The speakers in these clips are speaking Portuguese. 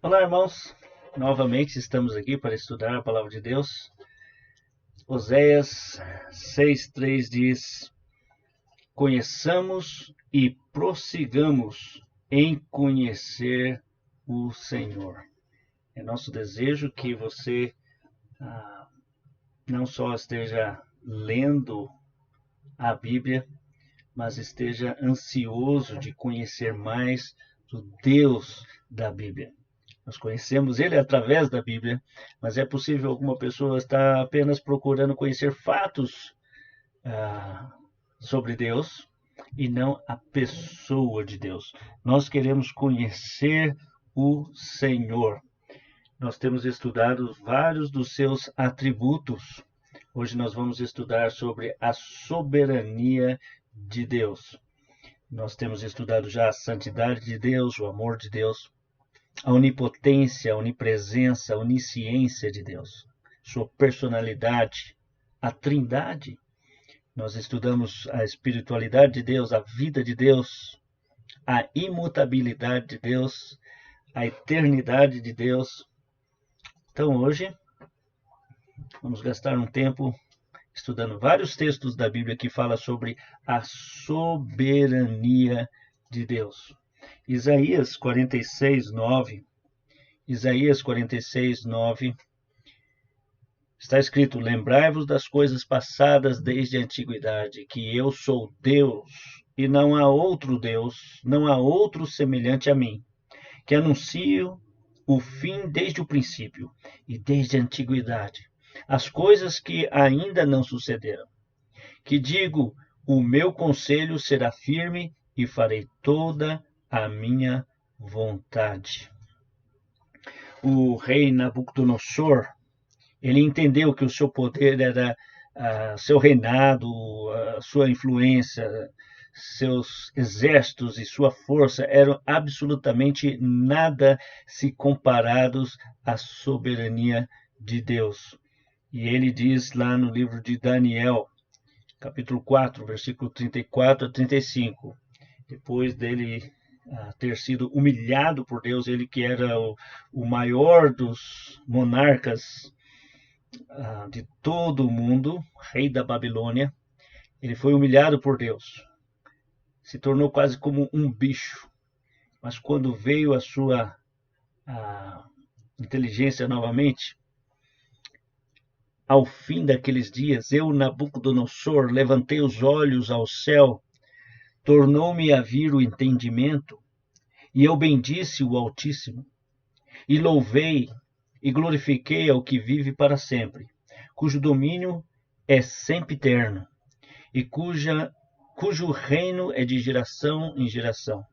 Olá, irmãos. Novamente estamos aqui para estudar a palavra de Deus. Oséias 6:3 diz: Conheçamos e prossigamos em conhecer o Senhor. É nosso desejo que você não só esteja lendo a Bíblia, mas esteja ansioso de conhecer mais do Deus da Bíblia. Nós conhecemos Ele através da Bíblia, mas é possível alguma pessoa estar apenas procurando conhecer fatos sobre Deus e não a pessoa de Deus. Nós queremos conhecer o Senhor. Nós temos estudado vários dos seus atributos. Hoje nós vamos estudar sobre a soberania de Deus. Nós temos estudado já a santidade de Deus, o amor de Deus, a onipotência, a onipresença, a onisciência de Deus, sua personalidade, a trindade. Nós estudamos a espiritualidade de Deus, a vida de Deus, a imutabilidade de Deus, a eternidade de Deus. Então hoje vamos gastar um tempo estudando vários textos da Bíblia que falam sobre a soberania de Deus. Isaías 46:9 está escrito: Lembrai-vos das coisas passadas desde a antiguidade, que eu sou Deus, e não há outro Deus, não há outro semelhante a mim, que anuncio o fim desde o princípio e desde a antiguidade, as coisas que ainda não sucederam, que digo, o meu conselho será firme e farei toda a minha vontade. O rei Nabucodonosor, ele entendeu que o seu poder era seu reinado, sua influência, seus exércitos e sua força eram absolutamente nada se comparados à soberania de Deus. E ele diz lá no livro de Daniel, capítulo 4, versículo 34 a 35, depois dele ter sido humilhado por Deus, ele que era o maior dos monarcas de todo o mundo, rei da Babilônia, ele foi humilhado por Deus, se tornou quase como um bicho, mas quando veio a sua inteligência novamente, ao fim daqueles dias, eu, Nabucodonosor, levantei os olhos ao céu, tornou-me a vir o entendimento, e eu bendisse o Altíssimo, e louvei e glorifiquei ao que vive para sempre, cujo domínio é sempiterno, e cujo reino é de geração em geração.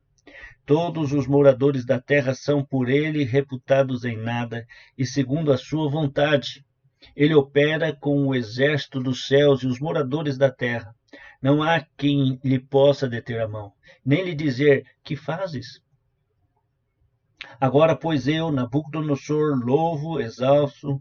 Todos os moradores da terra são por ele reputados em nada, e segundo a sua vontade. Ele opera com o exército dos céus e os moradores da terra. Não há quem lhe possa deter a mão, nem lhe dizer: que fazes? Agora, pois, eu, Nabucodonosor, louvo, exalço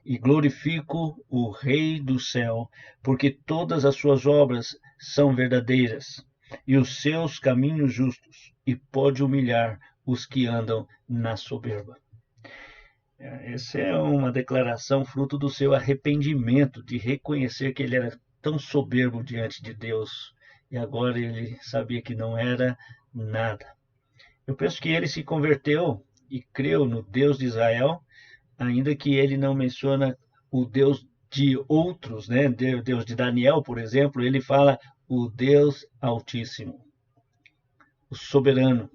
e glorifico o Rei do céu, porque todas as suas obras são verdadeiras, e os seus caminhos justos, e pode humilhar os que andam na soberba. Essa é uma declaração fruto do seu arrependimento, de reconhecer que ele era tão soberbo diante de Deus, e agora ele sabia que não era nada. Eu penso que ele se converteu e creu no Deus de Israel, ainda que ele não menciona o Deus de outros, né? Deus de Daniel, por exemplo, ele fala o Deus Altíssimo, o soberano.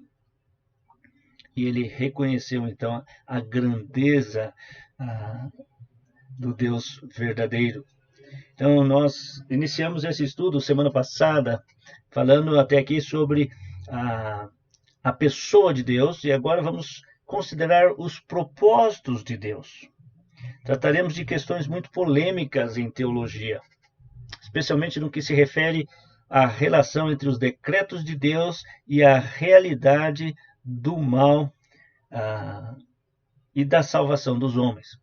E ele reconheceu então a grandeza do Deus verdadeiro. Então nós iniciamos esse estudo semana passada, falando até aqui sobre a pessoa de Deus, e agora vamos considerar os propósitos de Deus. Trataremos de questões muito polêmicas em teologia, especialmente no que se refere à relação entre os decretos de Deus e a realidade do mal e da salvação dos homens.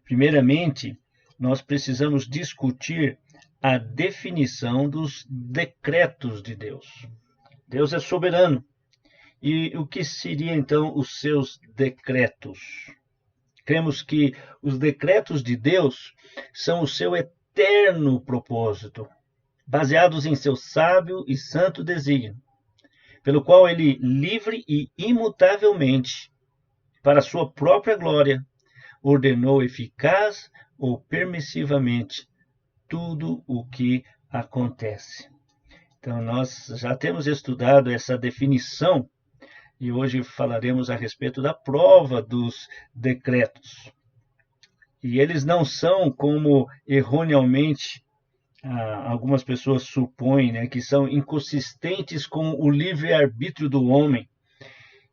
Primeiramente, nós precisamos discutir a definição dos decretos de Deus. Deus é soberano, E o que seria então os seus decretos? Cremos que os decretos de Deus são o seu eterno propósito, baseados em seu sábio e santo desígnio, pelo qual ele, livre e imutavelmente, para sua própria glória, ordenou eficaz ou permissivamente tudo o que acontece. Então, nós já temos estudado essa definição e hoje falaremos a respeito da prova dos decretos. E eles não são como erroneamente algumas pessoas supõem, né, que são inconsistentes com o livre-arbítrio do homem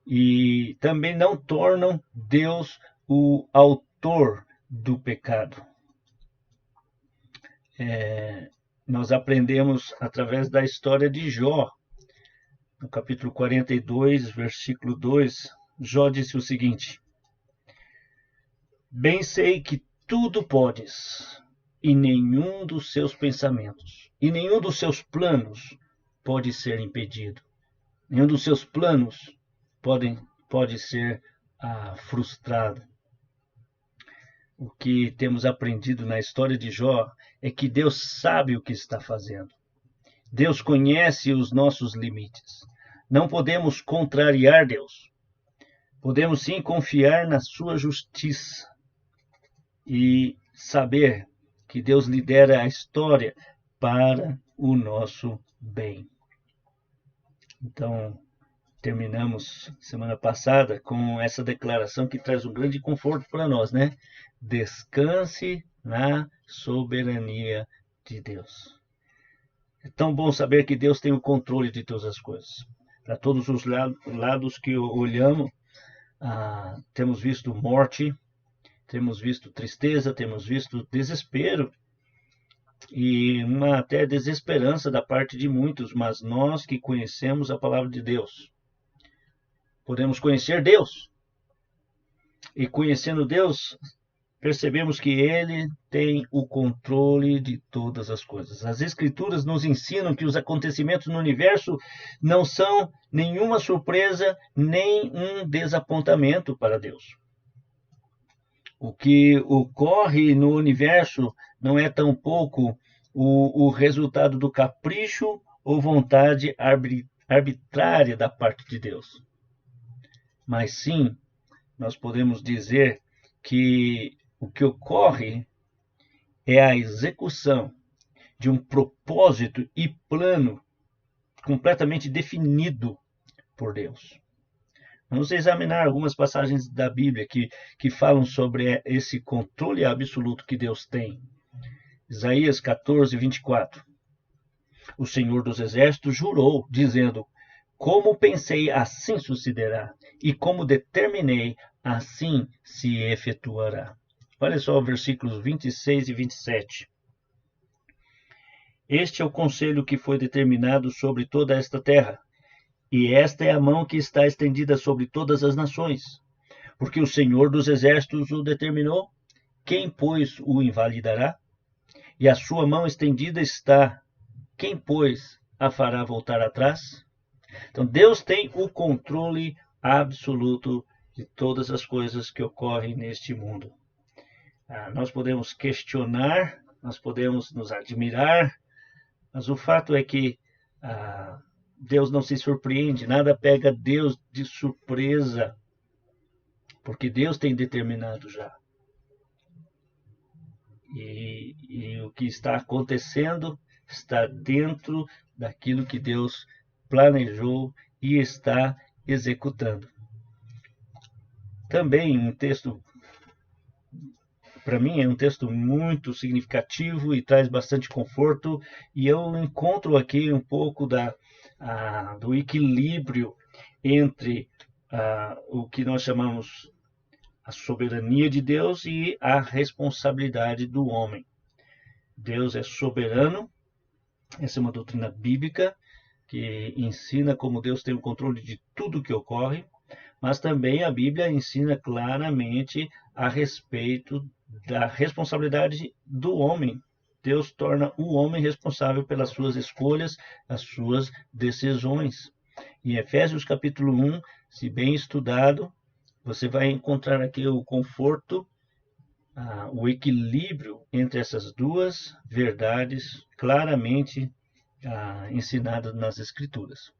e também não tornam Deus o autor do pecado. Nós aprendemos através da história de Jó. No capítulo 42, versículo 2, Jó disse o seguinte: Bem sei que tudo podes, e nenhum dos seus pensamentos, e nenhum dos seus planos pode ser impedido. Nenhum dos seus planos pode ser frustrado. O que temos aprendido na história de Jó é que Deus sabe o que está fazendo. Deus conhece os nossos limites. Não podemos contrariar Deus. Podemos sim confiar na sua justiça e saber que Deus lidera a história para o nosso bem. Então, terminamos semana passada com essa declaração que traz um grande conforto para nós, né? Descanse na soberania de Deus. É tão bom saber que Deus tem o controle de todas as coisas. Para todos os lados que olhamos, temos visto morte, temos visto tristeza, temos visto desespero e uma até desesperança da parte de muitos, mas nós que conhecemos a palavra de Deus, podemos conhecer Deus. E conhecendo Deus, percebemos que Ele tem o controle de todas as coisas. As Escrituras nos ensinam que os acontecimentos no universo não são nenhuma surpresa, nem um desapontamento para Deus. O que ocorre no universo não é tampouco o resultado do capricho ou vontade arbitrária da parte de Deus. Mas sim, nós podemos dizer que o que ocorre é a execução de um propósito e plano completamente definido por Deus. Vamos examinar algumas passagens da Bíblia que falam sobre esse controle absoluto que Deus tem. Isaías 14, 24. O Senhor dos Exércitos jurou, dizendo: Como pensei, assim sucederá, e como determinei, assim se efetuará. Olha só versículos 26 e 27. Este é o conselho que foi determinado sobre toda esta terra, e esta é a mão que está estendida sobre todas as nações. Porque o Senhor dos Exércitos o determinou, quem, pois, o invalidará? E a sua mão estendida está, quem, pois, a fará voltar atrás? Então, Deus tem o controle absoluto de todas as coisas que ocorrem neste mundo. Nós podemos questionar, nós podemos nos admirar, mas o fato é que Deus não se surpreende, nada pega Deus de surpresa, porque Deus tem determinado já. E o que está acontecendo está dentro daquilo que Deus planejou e está executando. Também um texto, para mim, é um texto muito significativo e traz bastante conforto, e eu encontro aqui um pouco do equilíbrio entre o que nós chamamos a soberania de Deus e a responsabilidade do homem. Deus é soberano, essa é uma doutrina bíblica que ensina como Deus tem o controle de tudo que ocorre, mas também a Bíblia ensina claramente a respeito da responsabilidade do homem. Deus torna o homem responsável pelas suas escolhas, as suas decisões. Em Efésios capítulo 1, se bem estudado, você vai encontrar aqui o conforto, o equilíbrio entre essas duas verdades claramente ensinadas nas Escrituras.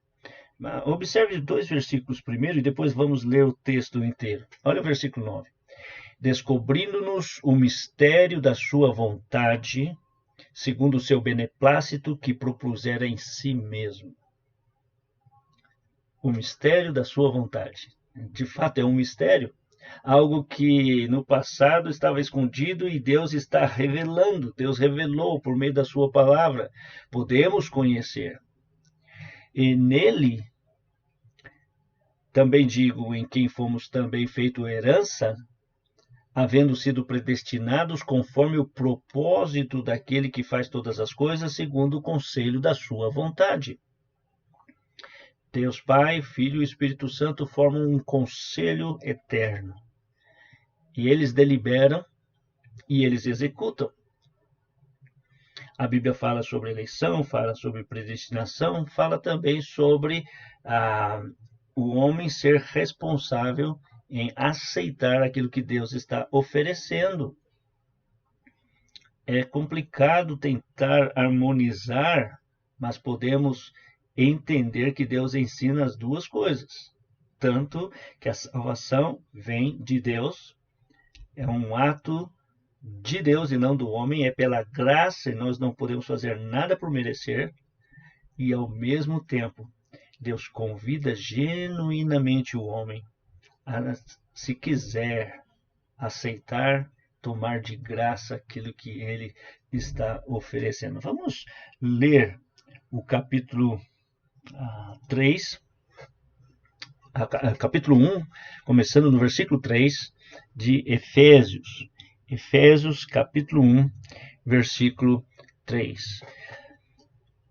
Observe 2 versículos primeiro e depois vamos ler o texto inteiro. Olha o versículo 9. Descobrindo-nos o mistério da sua vontade, segundo o seu beneplácito que propusera em si mesmo. O mistério da sua vontade. De fato, é um mistério. Algo que no passado estava escondido e Deus está revelando. Deus revelou por meio da sua palavra. Podemos conhecer. E nele, também digo, em quem fomos também feito herança, havendo sido predestinados conforme o propósito daquele que faz todas as coisas, segundo o conselho da sua vontade. Deus Pai, Filho e Espírito Santo formam um conselho eterno. E eles deliberam e eles executam. A Bíblia fala sobre eleição, fala sobre predestinação, fala também sobre o homem ser responsável em aceitar aquilo que Deus está oferecendo. É complicado tentar harmonizar, mas podemos entender que Deus ensina as duas coisas. Tanto que a salvação vem de Deus, é um ato de Deus e não do homem, é pela graça e nós não podemos fazer nada por merecer. E ao mesmo tempo, Deus convida genuinamente o homem a, se quiser, aceitar, tomar de graça aquilo que ele está oferecendo. Vamos ler o capítulo 3, capítulo 1, começando no versículo 3 de Efésios. Efésios, capítulo 1, versículo 3.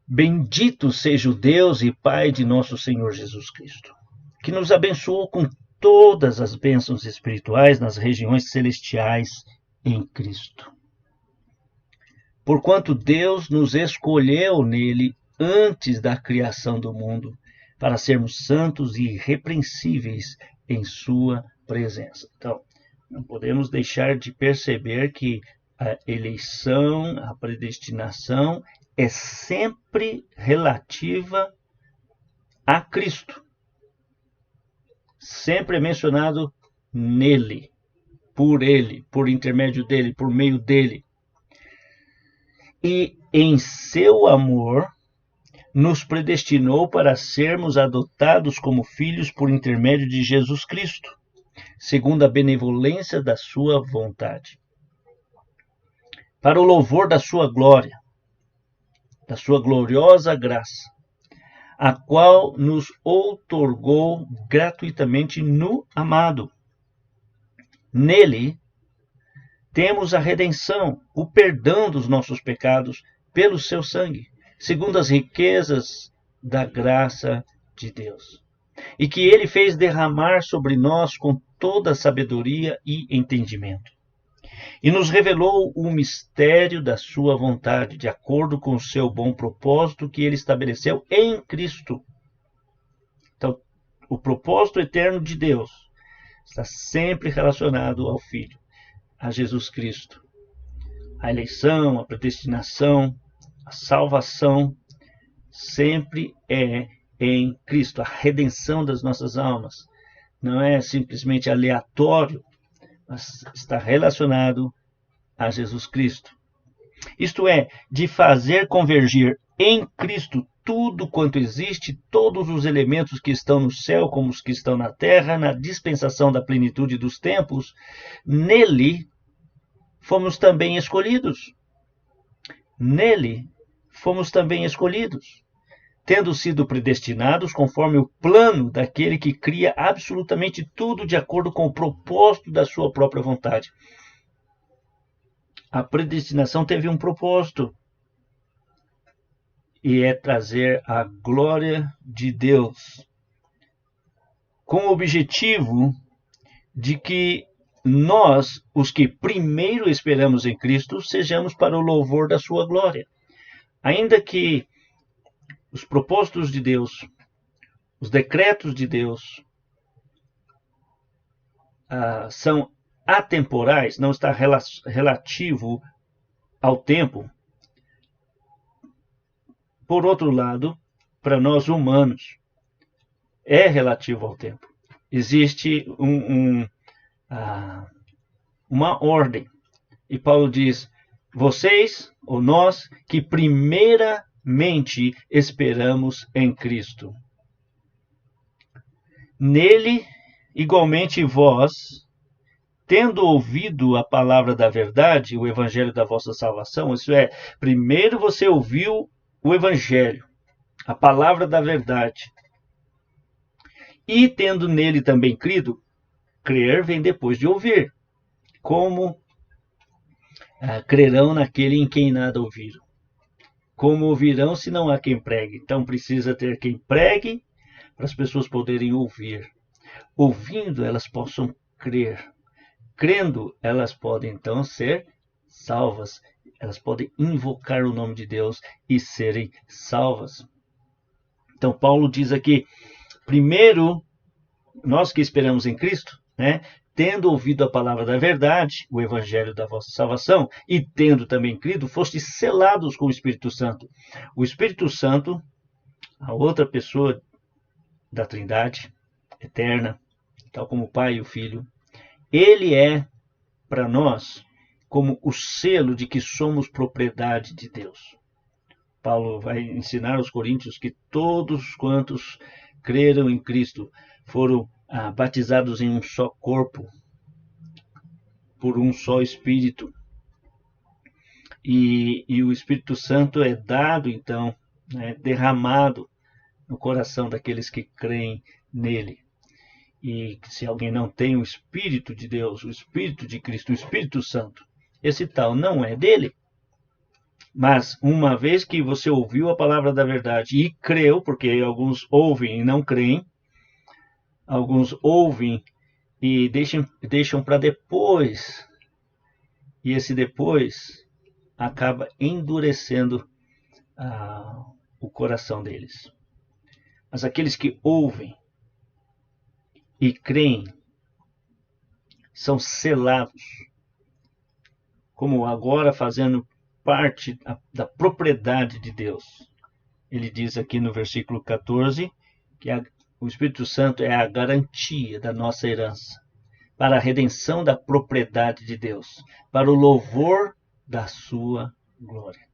Bendito seja o Deus e Pai de nosso Senhor Jesus Cristo, que nos abençoou com todas as bênçãos espirituais nas regiões celestiais em Cristo. Porquanto Deus nos escolheu nele antes da criação do mundo, para sermos santos e irrepreensíveis em sua presença. Então, não podemos deixar de perceber que a eleição, a predestinação é sempre relativa a Cristo. Sempre é mencionado nele, por intermédio dele, por meio dele. E em seu amor nos predestinou para sermos adotados como filhos por intermédio de Jesus Cristo, segundo a benevolência da sua vontade, para o louvor da sua glória, da sua gloriosa graça, a qual nos outorgou gratuitamente no amado. Nele temos a redenção, o perdão dos nossos pecados pelo seu sangue, segundo as riquezas da graça de Deus, e que ele fez derramar sobre nós com toda sabedoria e entendimento. E nos revelou o mistério da sua vontade, de acordo com o seu bom propósito que ele estabeleceu em Cristo. Então, o propósito eterno de Deus está sempre relacionado ao Filho, a Jesus Cristo. A eleição, a predestinação, a salvação sempre é em Cristo. A redenção das nossas almas não é simplesmente aleatório, mas está relacionado a Jesus Cristo. Isto é, de fazer convergir em Cristo tudo quanto existe, todos os elementos que estão no céu como os que estão na terra, na dispensação da plenitude dos tempos. Nele fomos também escolhidos. Nele fomos também escolhidos, tendo sido predestinados conforme o plano daquele que cria absolutamente tudo de acordo com o propósito da sua própria vontade. A predestinação teve um propósito, e é trazer a glória de Deus, com o objetivo de que nós, os que primeiro esperamos em Cristo, sejamos para o louvor da sua glória. Ainda que os propósitos de Deus, Os decretos de Deus são atemporais, não está relativo ao tempo. Por outro lado, para nós humanos, é relativo ao tempo. Existe uma ordem. E Paulo diz, vocês, ou nós, que primeiramente esperamos em Cristo. Nele, igualmente vós, tendo ouvido a palavra da verdade, o evangelho da vossa salvação, isso é, primeiro você ouviu o evangelho, a palavra da verdade, e tendo nele também crido, crer vem depois de ouvir. Como crerão naquele em quem nada ouviram? Como ouvirão se não há quem pregue? Então precisa ter quem pregue para as pessoas poderem ouvir. Ouvindo, elas possam crer. Crendo, elas podem então ser salvas. Elas podem invocar o nome de Deus e serem salvas. Então Paulo diz aqui, primeiro, nós que esperamos em Cristo, tendo ouvido a palavra da verdade, o evangelho da vossa salvação, e tendo também crido, fostes selados com o Espírito Santo. O Espírito Santo, a outra pessoa da Trindade eterna, tal como o Pai e o Filho, ele é para nós como o selo de que somos propriedade de Deus. Paulo vai ensinar aos coríntios que todos quantos creram em Cristo foram batizados em um só corpo, por um só Espírito. E o Espírito Santo é dado, então, derramado no coração daqueles que creem nele. E se alguém não tem o Espírito de Deus, o Espírito de Cristo, o Espírito Santo, esse tal não é dele. Mas uma vez que você ouviu a palavra da verdade e creu, porque alguns ouvem e não creem, alguns ouvem e deixam para depois, e esse depois acaba endurecendo o coração deles. Mas aqueles que ouvem e creem são selados, como agora fazendo parte da propriedade de Deus. Ele diz aqui no versículo 14 que o Espírito Santo é a garantia da nossa herança, para a redenção da propriedade de Deus, para o louvor da sua glória.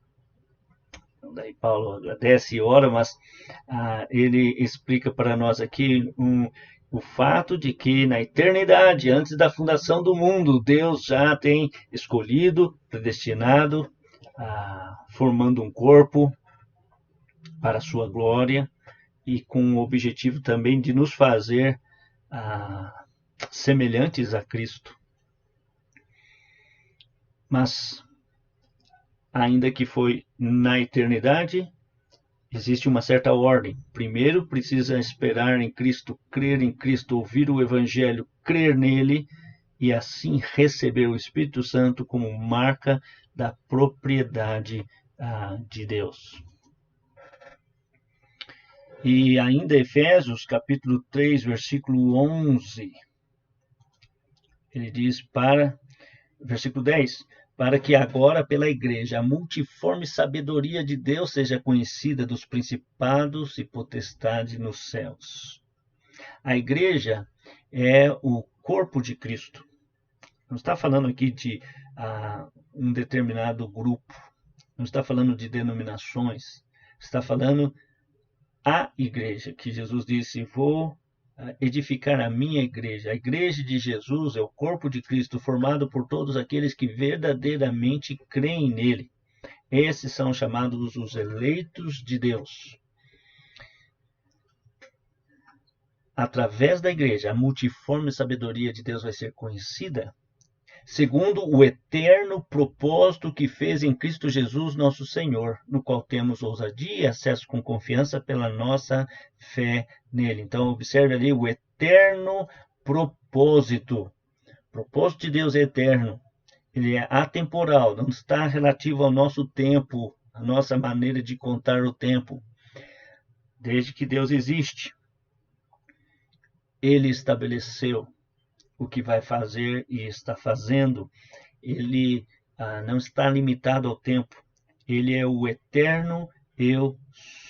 Então, daí Paulo agradece e ora, mas ele explica para nós aqui o fato de que na eternidade, antes da fundação do mundo, Deus já tem escolhido, predestinado, formando um corpo para a sua glória e com o objetivo também de nos fazer semelhantes a Cristo. Mas, ainda que foi na eternidade, existe uma certa ordem. Primeiro precisa esperar em Cristo, crer em Cristo, ouvir o Evangelho, crer nele e assim receber o Espírito Santo como marca da propriedade de Deus. E ainda Efésios, capítulo 3, versículo 11, ele diz versículo 10, para que agora pela igreja a multiforme sabedoria de Deus seja conhecida dos principados e potestades nos céus. A igreja é o corpo de Cristo. Não está falando aqui de um determinado grupo, não está falando de denominações, está falando a igreja, que Jesus disse, vou edificar a minha igreja. A igreja de Jesus é o corpo de Cristo, formado por todos aqueles que verdadeiramente creem nele. Esses são chamados os eleitos de Deus. Através da igreja, a multiforme sabedoria de Deus vai ser conhecida, segundo o eterno propósito que fez em Cristo Jesus nosso Senhor, no qual temos ousadia e acesso com confiança pela nossa fé nele. Então, observe ali o eterno propósito. O propósito de Deus é eterno. Ele é atemporal, não está relativo ao nosso tempo, à nossa maneira de contar o tempo. Desde que Deus existe, ele estabeleceu o que vai fazer e está fazendo. Ele não está limitado ao tempo. Ele é o eterno eu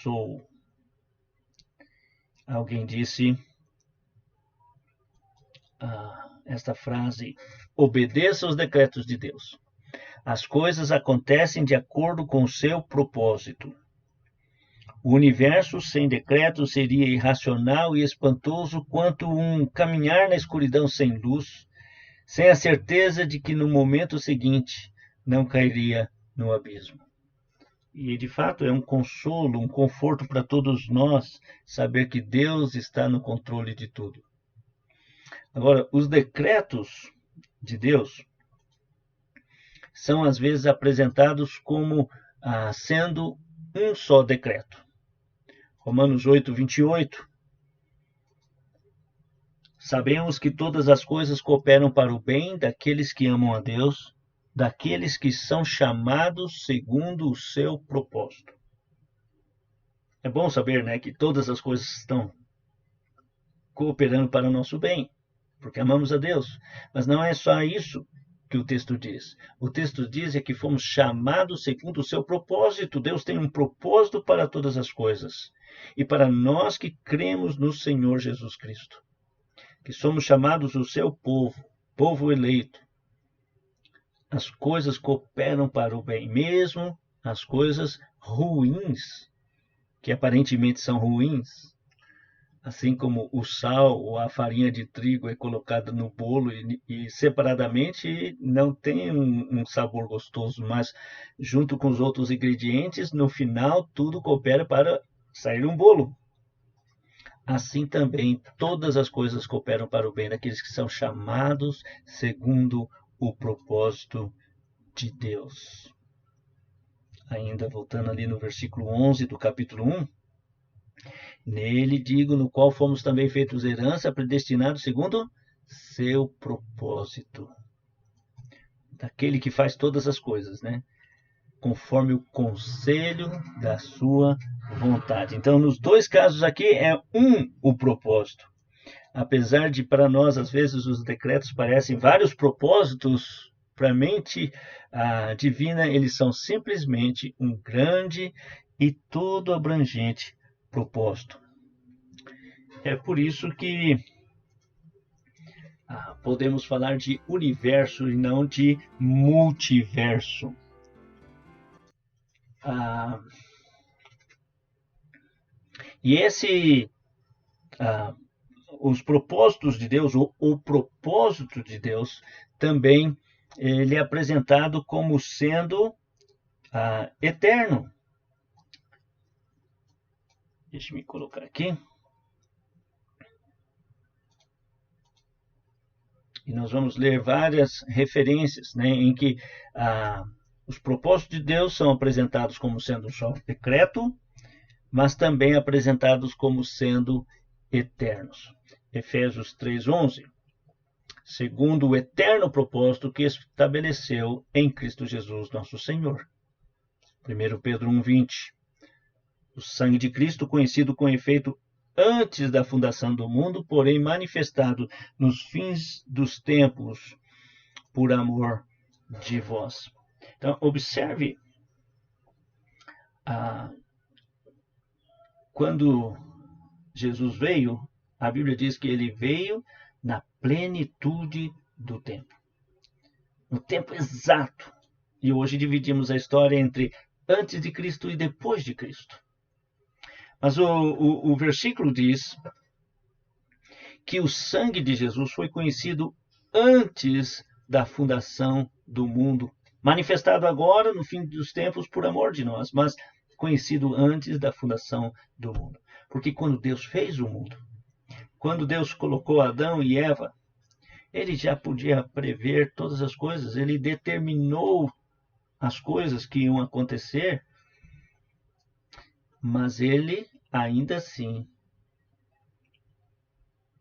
sou. Alguém disse esta frase: obedeça aos decretos de Deus. As coisas acontecem de acordo com o seu propósito. O universo sem decretos seria irracional e espantoso quanto um caminhar na escuridão sem luz, sem a certeza de que no momento seguinte não cairia no abismo. E de fato é um consolo, um conforto para todos nós saber que Deus está no controle de tudo. Agora, os decretos de Deus são às vezes apresentados como sendo um só decreto. Romanos 8, 28. Sabemos que todas as coisas cooperam para o bem daqueles que amam a Deus, daqueles que são chamados segundo o seu propósito. É bom saber, né, que todas as coisas estão cooperando para o nosso bem, porque amamos a Deus. Mas não é só isso que o texto diz. O texto diz que fomos chamados segundo o seu propósito. Deus tem um propósito para todas as coisas. E para nós que cremos no Senhor Jesus Cristo, que somos chamados o seu povo, povo eleito, as coisas cooperam para o bem, mesmo as coisas ruins, que aparentemente são ruins, assim como o sal ou a farinha de trigo é colocada no bolo e separadamente não tem um sabor gostoso, mas junto com os outros ingredientes, no final tudo coopera para sair um bolo. Assim também todas as coisas cooperam para o bem daqueles que são chamados segundo o propósito de Deus. Ainda voltando ali no versículo 11 do capítulo 1, nele digo, no qual fomos também feitos herança, predestinados segundo seu propósito. Daquele que faz todas as coisas, né? Conforme o conselho da sua vontade. Então, nos dois casos aqui, é o propósito. Apesar de, para nós, às vezes, os decretos parecem vários propósitos, para a mente divina, eles são simplesmente um grande e todo abrangente propósito. É por isso que podemos falar de universo e não de multiverso. E os propósitos de Deus, o propósito de Deus, também ele é apresentado como sendo eterno. Deixa eu me colocar aqui. E nós vamos ler várias referências, né, em que os propósitos de Deus são apresentados como sendo só decreto, mas também apresentados como sendo eternos. Efésios 3:11. Segundo o eterno propósito que estabeleceu em Cristo Jesus, nosso Senhor. 1 Pedro 1:20. O sangue de Cristo, conhecido com efeito antes da fundação do mundo, porém manifestado nos fins dos tempos, por amor de vós. Então, observe, quando Jesus veio, a Bíblia diz que ele veio na plenitude do tempo. No tempo exato. E hoje dividimos a história entre antes de Cristo e depois de Cristo. Mas o versículo diz que o sangue de Jesus foi conhecido antes da fundação do mundo, manifestado agora no fim dos tempos por amor de nós, mas conhecido antes da fundação do mundo. Porque quando Deus fez o mundo, quando Deus colocou Adão e Eva, ele já podia prever todas as coisas, ele determinou as coisas que iam acontecer, mas ele ainda assim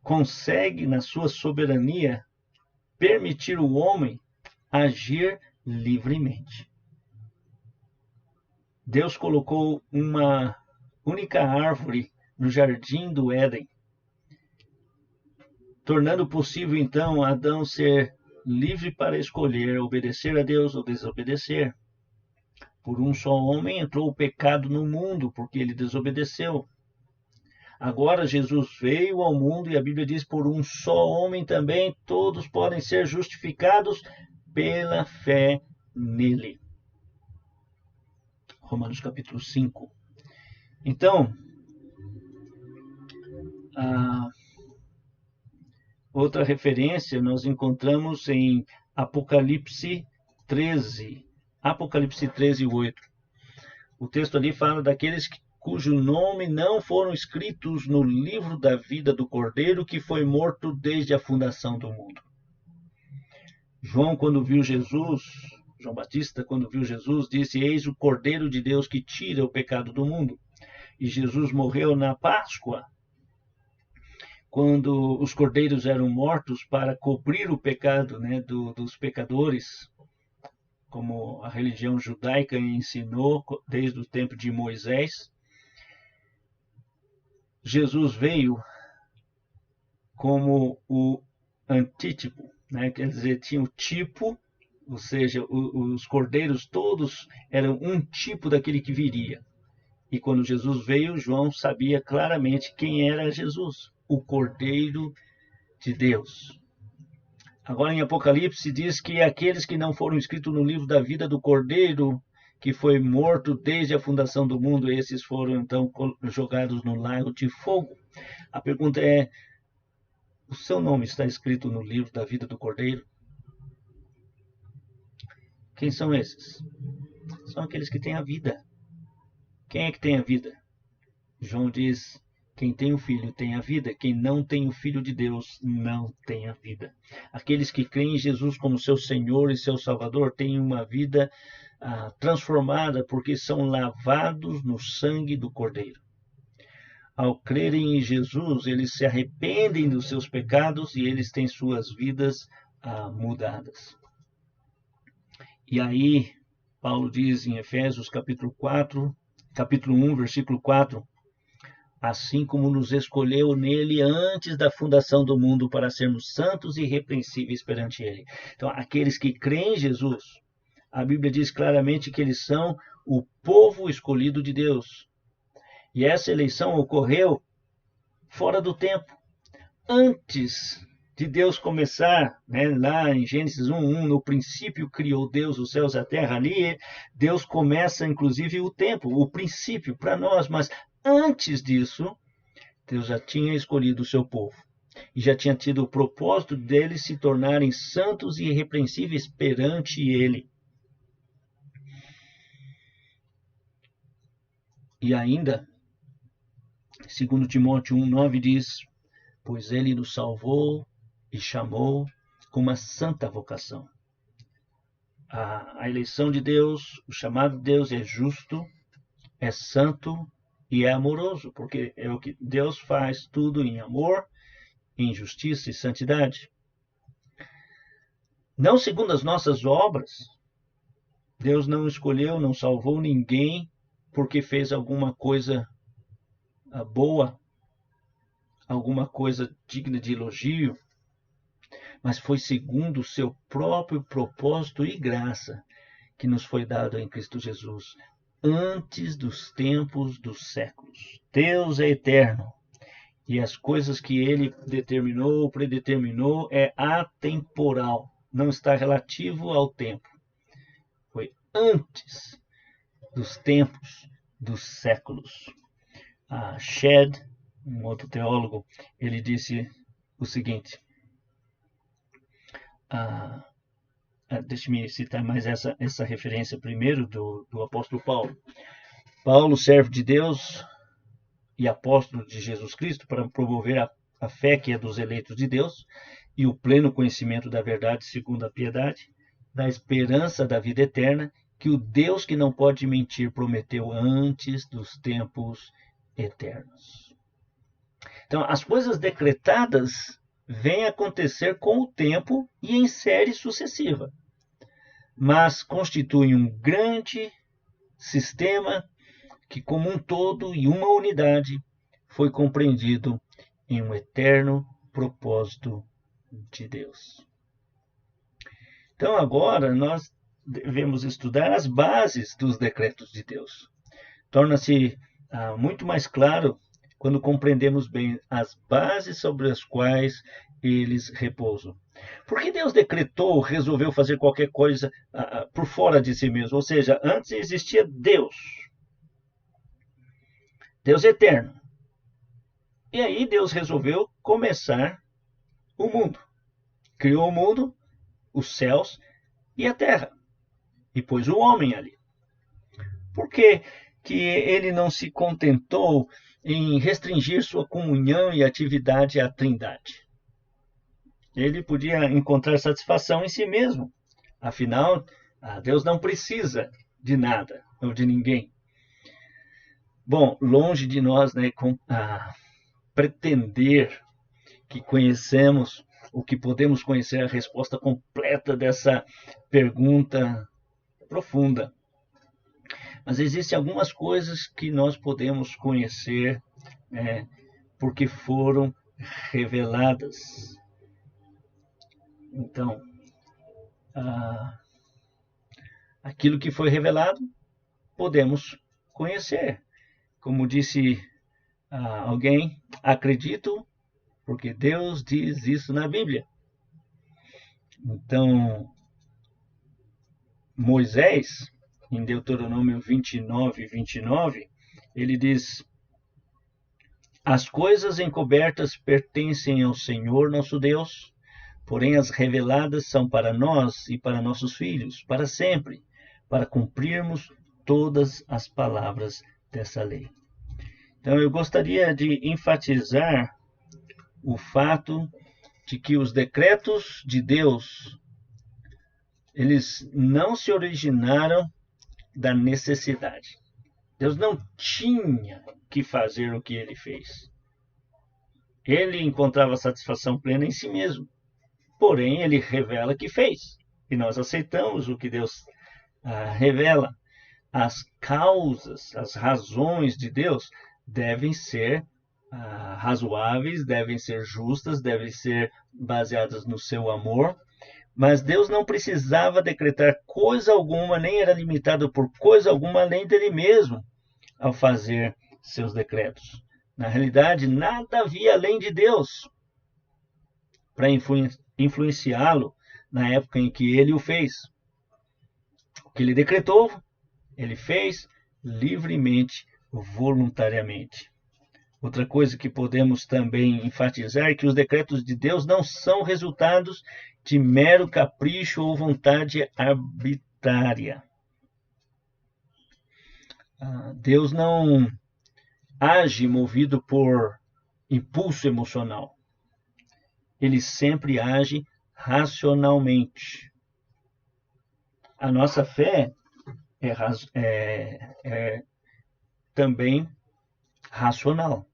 consegue, na sua soberania, permitir o homem agir livremente. Deus colocou uma única árvore no jardim do Éden. tornando possível então Adão ser livre para escolher obedecer a Deus ou desobedecer. Por um só homem entrou o pecado no mundo, porque ele desobedeceu. Agora Jesus veio ao mundo e a Bíblia diz: por um só homem também todos podem ser justificados pela fé nele. Romanos capítulo 5. Então, outra referência nós encontramos em Apocalipse 13. Apocalipse 13, 8. O texto ali fala daqueles cujo nome não foram escritos no livro da vida do Cordeiro, que foi morto desde a fundação do mundo. João, quando viu Jesus, João Batista, quando viu Jesus, disse: eis o Cordeiro de Deus que tira o pecado do mundo. E Jesus morreu na Páscoa, quando os cordeiros eram mortos para cobrir o pecado, né, dos pecadores, como a religião judaica ensinou desde o tempo de Moisés. Jesus veio como o antítipo, né? Quer dizer, tinha o tipo, ou seja, os cordeiros todos eram um tipo daquele que viria. E quando Jesus veio, João sabia claramente quem era Jesus, o Cordeiro de Deus. Agora em Apocalipse diz que aqueles que não foram escritos no livro da vida do Cordeiro, que foi morto desde a fundação do mundo, esses foram então jogados no lago de fogo. A pergunta é: o seu nome está escrito no livro da vida do Cordeiro? Quem são esses? São aqueles que têm a vida. Quem é que tem a vida? João diz: quem tem o Filho tem a vida, quem não tem o Filho de Deus não tem a vida. Aqueles que creem em Jesus como seu Senhor e seu Salvador têm uma vida transformada, porque são lavados no sangue do Cordeiro. Ao crerem em Jesus, eles se arrependem dos seus pecados e eles têm suas vidas mudadas. E aí, Paulo diz em Efésios capítulo 1, versículo 4, assim como nos escolheu nele antes da fundação do mundo para sermos santos e irrepreensíveis perante ele. Então, aqueles que creem em Jesus, a Bíblia diz claramente que eles são o povo escolhido de Deus. E essa eleição ocorreu fora do tempo. Antes de Deus começar, né, lá em Gênesis 1:1, no princípio criou Deus os céus e a terra, ali Deus começa inclusive o tempo, o princípio para nós, mas antes disso, Deus já tinha escolhido o seu povo e já tinha tido o propósito deles se tornarem santos e irrepreensíveis perante ele. E ainda, 2 Timóteo 1:9 diz: pois ele nos salvou e chamou com uma santa vocação. A eleição de Deus, o chamado de Deus é justo, é santo e é amoroso, porque é o que Deus faz tudo em amor, em justiça e santidade. Não segundo as nossas obras. Deus não escolheu, não salvou ninguém porque fez alguma coisa boa, alguma coisa digna de elogio, mas foi segundo o seu próprio propósito e graça que nos foi dado em Cristo Jesus, antes dos tempos dos séculos. Deus é eterno, e as coisas que ele determinou, predeterminou, é atemporal, não está relativo ao tempo. Foi antes dos tempos dos séculos. Shedd, um outro teólogo, ele disse o seguinte: deixe-me citar mais essa referência primeiro do apóstolo Paulo. Paulo, servo de Deus e apóstolo de Jesus Cristo, para promover a fé que é dos eleitos de Deus e o pleno conhecimento da verdade segundo a piedade, da esperança da vida eterna, que o Deus que não pode mentir prometeu antes dos tempos eternos. Então, as coisas decretadas vêm acontecer com o tempo e em série sucessiva, mas constituem um grande sistema que, como um todo e uma unidade, foi compreendido em um eterno propósito de Deus. Então agora nós devemos estudar as bases dos decretos de Deus. Torna-se muito mais claro quando compreendemos bem as bases sobre as quais eles repousam. Por que Deus decretou, resolveu fazer qualquer coisa por fora de si mesmo? Ou seja, antes existia Deus, Deus eterno. E aí Deus resolveu começar o mundo. Criou o mundo, os céus e a terra. E pôs o homem ali. Por que ele não se contentou em restringir sua comunhão e atividade à Trindade? Ele podia encontrar satisfação em si mesmo. Afinal, Deus não precisa de nada ou de ninguém. Bom, longe de nós, né, pretender que conhecemos o que podemos conhecer a resposta completa dessa pergunta profunda. Mas existem algumas coisas que nós podemos conhecer porque foram reveladas. Então, aquilo que foi revelado, podemos conhecer. Como disse alguém, acredito porque Deus diz isso na Bíblia. Então, Moisés, em Deuteronômio 29, ele diz: as coisas encobertas pertencem ao Senhor nosso Deus, porém as reveladas são para nós e para nossos filhos, para sempre, para cumprirmos todas as palavras dessa lei. Então eu gostaria de enfatizar o fato de que os decretos de Deus, eles não se originaram da necessidade. Deus não tinha que fazer o que ele fez. Ele encontrava satisfação plena em si mesmo. Porém, ele revela que fez. E nós aceitamos o que Deus revela. As causas, as razões de Deus devem ser razoáveis, devem ser justas, devem ser baseadas no seu amor. Mas Deus não precisava decretar coisa alguma, nem era limitado por coisa alguma além dele mesmo ao fazer seus decretos. Na realidade, nada havia além de Deus para influenciá-lo na época em que ele o fez. O que ele decretou, ele fez livremente, voluntariamente. Outra coisa que podemos também enfatizar é que os decretos de Deus não são resultados de mero capricho ou vontade arbitrária. Deus não age movido por impulso emocional. Ele sempre age racionalmente. A nossa fé é também racional.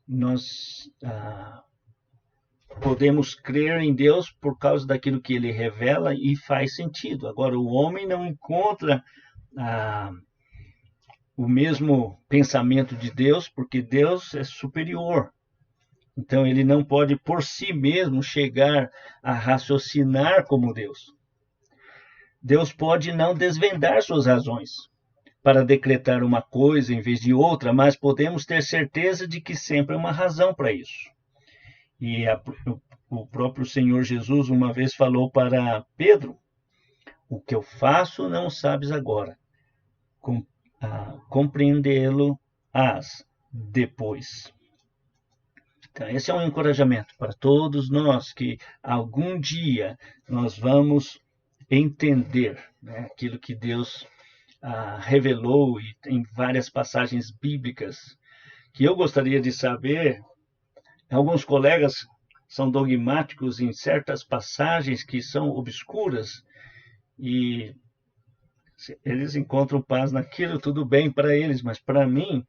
Nós podemos crer em Deus por causa daquilo que ele revela e faz sentido. Agora, o homem não encontra o mesmo pensamento de Deus, porque Deus é superior. Então, ele não pode, por si mesmo, chegar a raciocinar como Deus. Deus pode não desvendar suas razões para decretar uma coisa em vez de outra, mas podemos ter certeza de que sempre há uma razão para isso. E o próprio Senhor Jesus uma vez falou para Pedro: o que eu faço não sabes agora, compreendê-lo-ás depois. Então, esse é um encorajamento para todos nós, que algum dia nós vamos entender, né, aquilo que Deus revelou e em várias passagens bíblicas, que eu gostaria de saber. Alguns colegas são dogmáticos em certas passagens que são obscuras e eles encontram paz naquilo, tudo bem para eles, mas para mim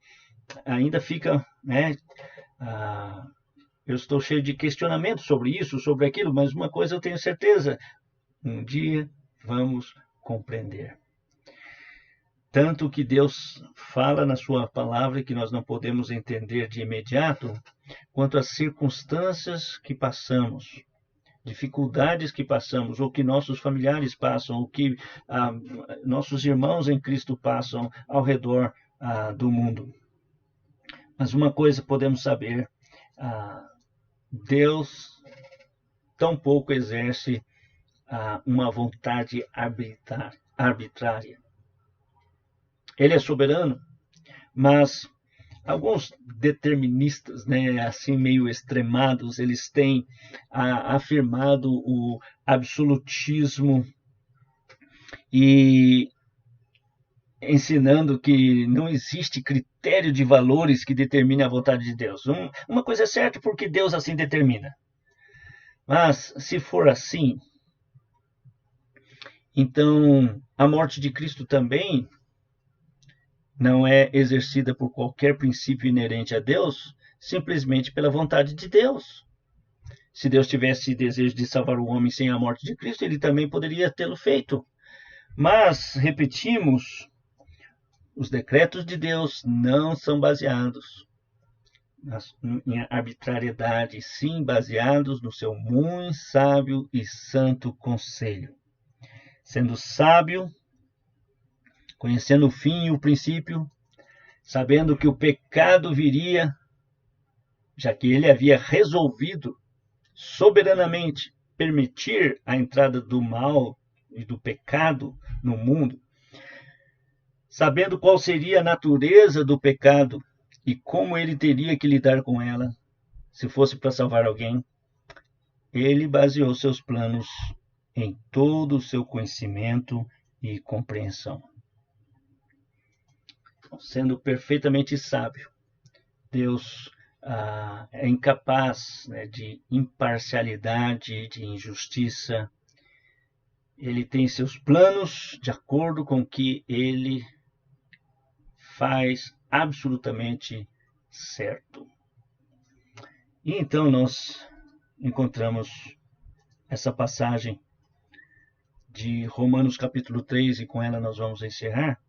ainda fica, né? Eu estou cheio de questionamentos sobre isso, sobre aquilo, mas uma coisa eu tenho certeza: um dia vamos compreender. Tanto que Deus fala na sua palavra que nós não podemos entender de imediato, quanto às circunstâncias que passamos, dificuldades que passamos, ou que nossos familiares passam, ou que nossos irmãos em Cristo passam ao redor do mundo. Mas uma coisa podemos saber, Deus tampouco exerce uma vontade arbitrária. Ele é soberano, mas alguns deterministas, né, assim meio extremados, eles têm afirmado o absolutismo e ensinando que não existe critério de valores que determine a vontade de Deus. Uma coisa é certa, porque Deus assim determina. Mas, se for assim, então a morte de Cristo também não é exercida por qualquer princípio inerente a Deus, simplesmente pela vontade de Deus. Se Deus tivesse desejo de salvar o homem sem a morte de Cristo, ele também poderia tê-lo feito. Mas, repetimos, os decretos de Deus não são baseados em arbitrariedade, sim baseados no seu muito sábio e santo conselho. Sendo sábio, conhecendo o fim e o princípio, sabendo que o pecado viria, já que ele havia resolvido soberanamente permitir a entrada do mal e do pecado no mundo, sabendo qual seria a natureza do pecado e como ele teria que lidar com ela, se fosse para salvar alguém, ele baseou seus planos em todo o seu conhecimento e compreensão. Sendo perfeitamente sábio, Deus é incapaz, né, de imparcialidade, de injustiça. Ele tem seus planos de acordo com o que ele faz absolutamente certo. E então nós encontramos essa passagem de Romanos capítulo 3, e com ela nós vamos encerrar,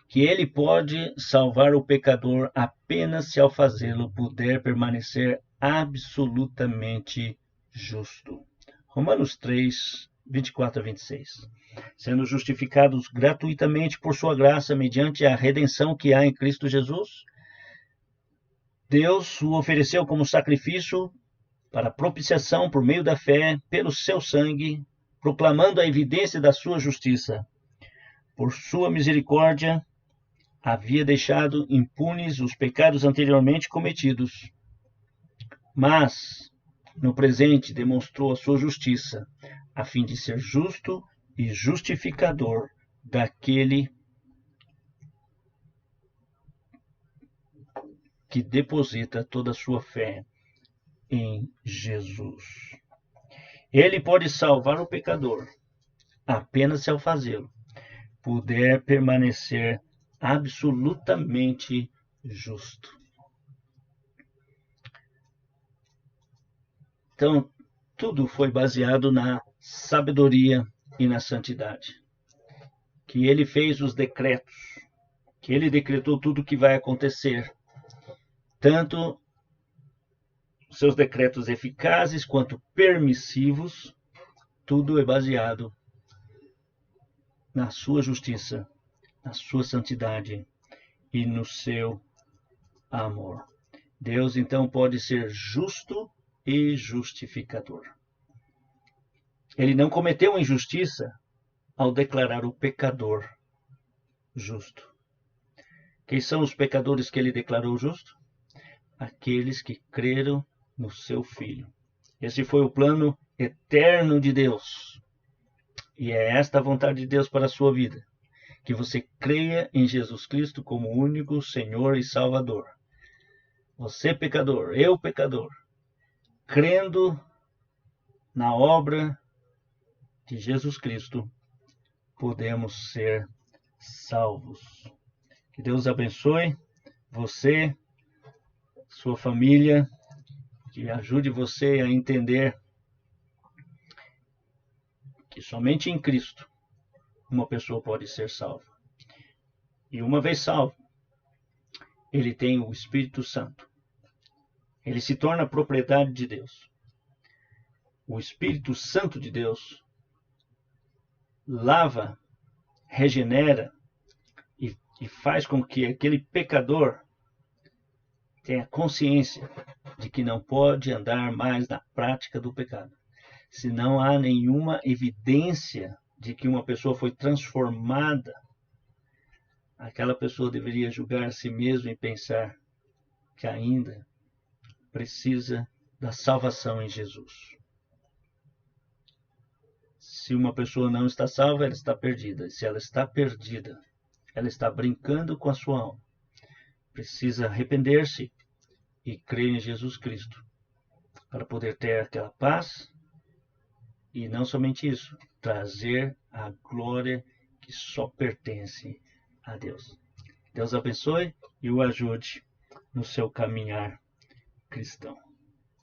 que ele pode salvar o pecador apenas se ao fazê-lo puder permanecer absolutamente justo. Romanos 3, 24 a 26. Sendo justificados gratuitamente por sua graça, mediante a redenção que há em Cristo Jesus, Deus o ofereceu como sacrifício para propiciação por meio da fé, pelo seu sangue, proclamando a evidência da sua justiça. Por sua misericórdia, havia deixado impunes os pecados anteriormente cometidos, mas, no presente, demonstrou a sua justiça, a fim de ser justo e justificador daquele que deposita toda a sua fé em Jesus. Ele pode salvar o pecador apenas se ao fazê-lo puder permanecer absolutamente justo. Então, tudo foi baseado na sabedoria e na santidade. Que ele fez os decretos, que ele decretou tudo o que vai acontecer, tanto seus decretos eficazes quanto permissivos, tudo é baseado na sua justiça, na sua santidade e no seu amor. Deus então pode ser justo e justificador. Ele não cometeu injustiça ao declarar o pecador justo. Quem são os pecadores que ele declarou justo? Aqueles que creram no seu Filho. Esse foi o plano eterno de Deus. E é esta a vontade de Deus para a sua vida. Que você creia em Jesus Cristo como único Senhor e Salvador. Você pecador, eu pecador, crendo na obra de Jesus Cristo, podemos ser salvos. Que Deus abençoe você, sua família, que ajude você a entender que somente em Cristo uma pessoa pode ser salva. E uma vez salvo, ele tem o Espírito Santo. Ele se torna propriedade de Deus. O Espírito Santo de Deus lava, regenera e faz com que aquele pecador tenha consciência de que não pode andar mais na prática do pecado. Se não há nenhuma evidência de que uma pessoa foi transformada, aquela pessoa deveria julgar a si mesma e pensar que ainda precisa da salvação em Jesus. Se uma pessoa não está salva, ela está perdida. E se ela está perdida, ela está brincando com a sua alma. Precisa arrepender-se e crer em Jesus Cristo para poder ter aquela paz e não somente isso, trazer a glória que só pertence a Deus. Deus abençoe e o ajude no seu caminhar cristão.